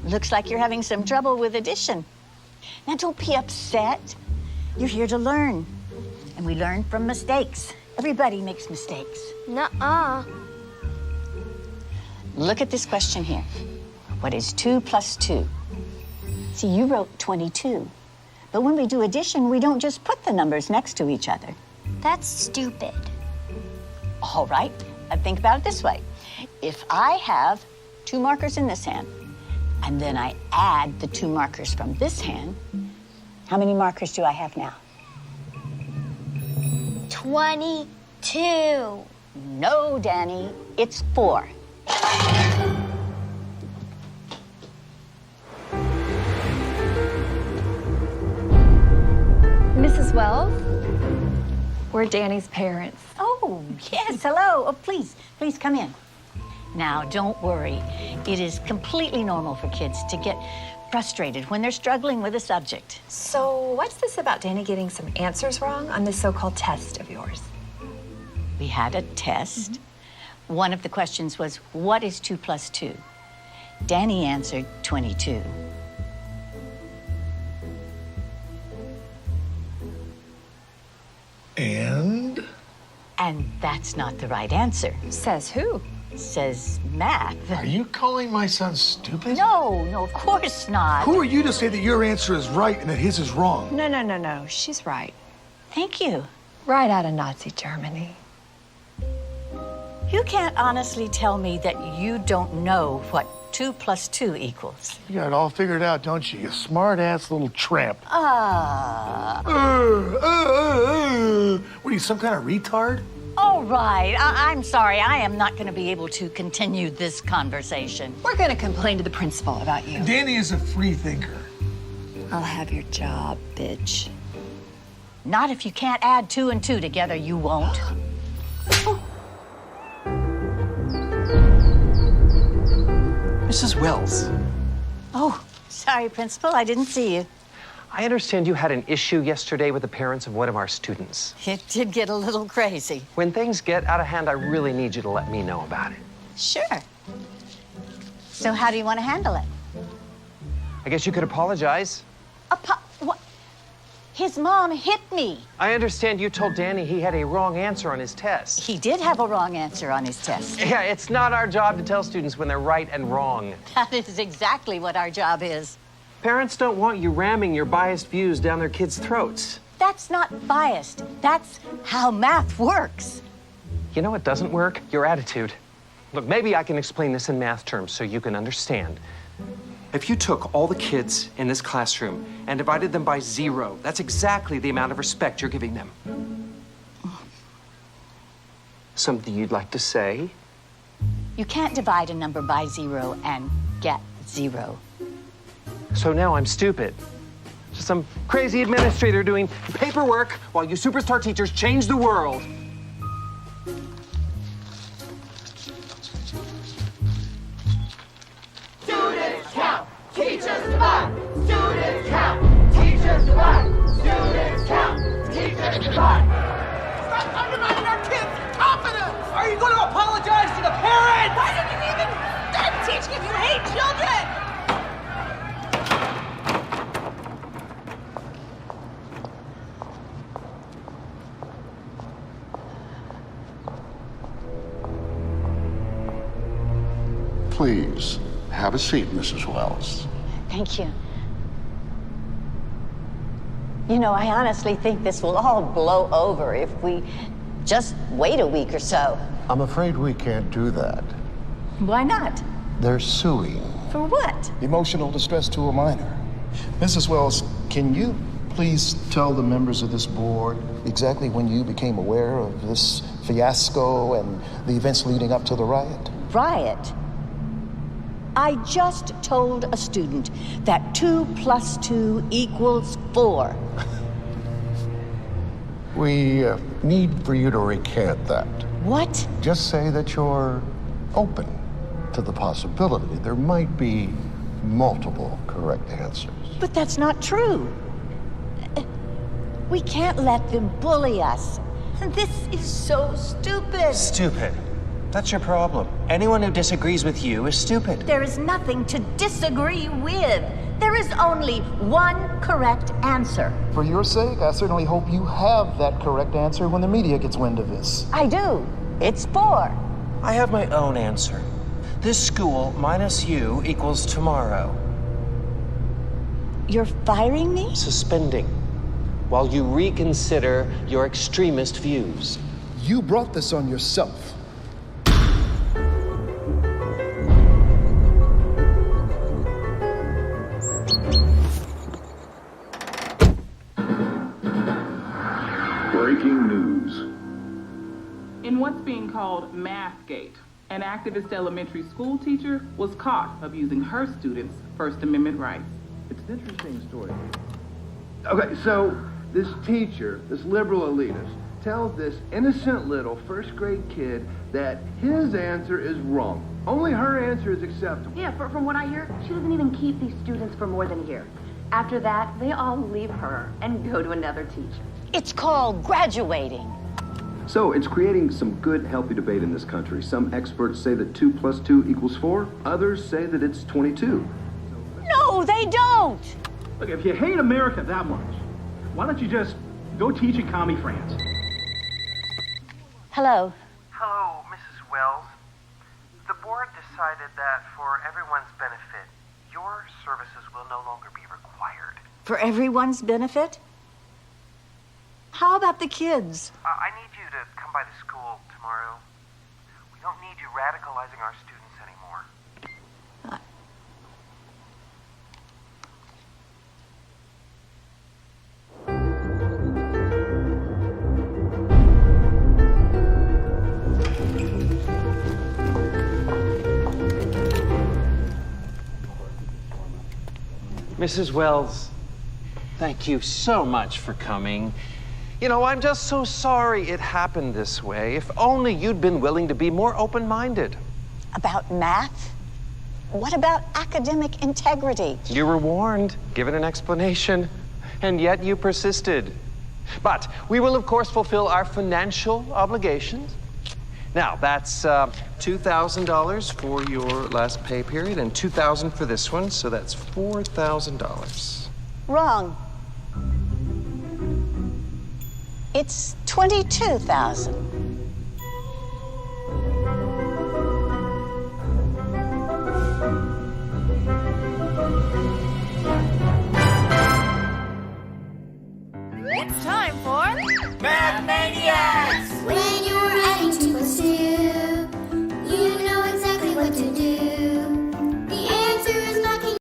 Looks like you're having some trouble with addition. Now, don't be upset. You're here to learn. And we learn from mistakes. Everybody makes mistakes. Nuh-uh. Look at this question here. What is 2 plus 2? See, you wrote 22. But when we do addition, we don't just put the numbers next to each other. That's stupid. All right, think about it this way. If I have 2 markers in this hand, and then I add the 2 markers from this hand, how many markers do I have now? 22. No, Danny, it's 4. Mrs. Wells, we're Danny's parents. Oh, yes, hello. Oh, please come in. Now, don't worry. It is completely normal for kids to get frustrated when they're struggling with a subject. So what's this about Danny getting some answers wrong on this so-called test of yours? We had a test. One of the questions was, what is 2 plus 2? Danny answered 22. And? And that's not the right answer. Says who? Says math. Are you calling my son stupid? No, of course not. Who are you to say that your answer is right and that his is wrong? No. She's right. Thank you. Right out of Nazi Germany. You can't honestly tell me that you don't know what 2 plus 2 equals. You got it all figured out, don't you? You smart-ass little tramp. What are you, some kind of retard? All right, I'm sorry. I am not going to be able to continue this conversation. We're gonna complain to the principal about you. Danny is a free thinker. I'll have your job, bitch. Not if you can't add 2 and 2 together, you won't. Mrs. Wells, Oh, sorry, Principal. I didn't see you. I understand you had an issue yesterday with the parents of one of our students. It did get a little crazy. When things get out of hand, I really need you to let me know about it. Sure. So how do you want to handle it? I guess you could apologize. What? His mom hit me. I understand you told Danny he had a wrong answer on his test. He did have a wrong answer on his test. Yeah, it's not our job to tell students when they're right and wrong. That is exactly what our job is. Parents don't want you ramming your biased views down their kids' throats. That's not biased. That's how math works. You know what doesn't work? Your attitude. Look, maybe I can explain this in math terms so you can understand. If you took all the kids in this classroom and divided them by 0, that's exactly the amount of respect you're giving them. Something you'd like to say? You can't divide a number by 0 and get 0. So now I'm stupid. Just some crazy administrator doing paperwork while you superstar teachers change the world. Students count, teachers divide. Students count, teachers divide. Students count, teachers divide. Stop undermining our kids' confidence! Are you going to apologize to the parents? Why didn't you even start teaching if you hate children? Please, have a seat, Mrs. Wells. Thank you. You know, I honestly think this will all blow over if we just wait a week or so. I'm afraid we can't do that. Why not? They're suing. For what? Emotional distress to a minor. Mrs. Wells, can you please tell the members of this board exactly when you became aware of this fiasco and the events leading up to the riot? Riot? I just told a student that 2 plus 2 equals 4. We need for you to recant that. What? Just say that you're open to the possibility there might be multiple correct answers. But that's not true. We can't let them bully us. This is so stupid. Stupid. That's your problem. Anyone who disagrees with you is stupid. There is nothing to disagree with. There is only one correct answer. For your sake, I certainly hope you have that correct answer when the media gets wind of this. I do. It's 4. I have my own answer. This school minus you equals tomorrow. You're firing me? Suspending, while you reconsider your extremist views. You brought this on yourself. Breaking news. In what's being called Mathgate, an activist elementary school teacher was caught abusing her students' First Amendment rights. It's an interesting story. Okay, so this teacher, this liberal elitist, tells this innocent little first-grade kid that his answer is wrong. Only her answer is acceptable. Yeah, from what I hear, she doesn't even keep these students for more than a year. After that, they all leave her and go to another teacher. It's called graduating. So it's creating some good, healthy debate in this country. Some experts say that 2 + 2 = 4. Others say that it's 22. No, they don't. Look, if you hate America that much, why don't you just go teach in commie France? Hello. Hello, Mrs. Wells. The board decided that for everyone's benefit, your services will no longer be required. For everyone's benefit? How about the kids? I need you to come by the school tomorrow. We don't need you radicalizing our students anymore. Mrs. Wells, thank you so much for coming. You know, I'm just so sorry it happened this way. If only you'd been willing to be more open-minded. About math? What about academic integrity? You were warned, given an explanation, and yet you persisted. But we will, of course, fulfill our financial obligations. Now, that's $2,000 for your last pay period and $2,000 for this one, so that's $4,000. Wrong. It's $22,000.